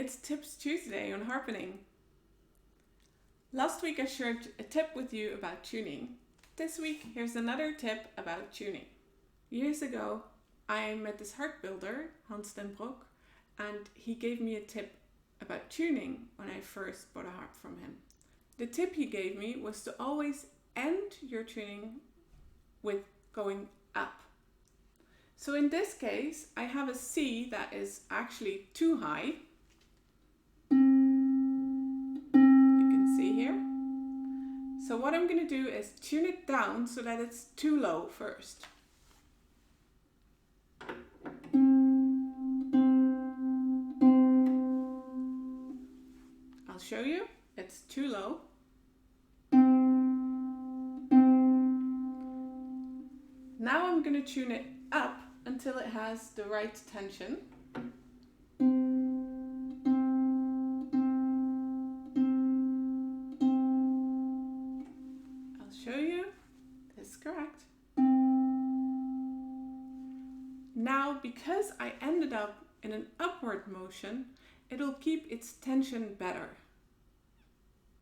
It's Tips Tuesday on harping. Last week I shared a tip with you about tuning. This week here's another tip about tuning. Years ago I met this harp builder, Brok, and he gave me a tip about tuning when I first bought a harp from him. The tip he gave me was to always end your tuning with going up. So in this case I have a C that is actually too high. So what I'm going to do is tune it down so that it's too low first. I'll show you. It's too low. Now I'm going to tune it up until it has the right tension. Show you. This is correct. Now, because I ended up in an upward motion, it'll keep its tension better.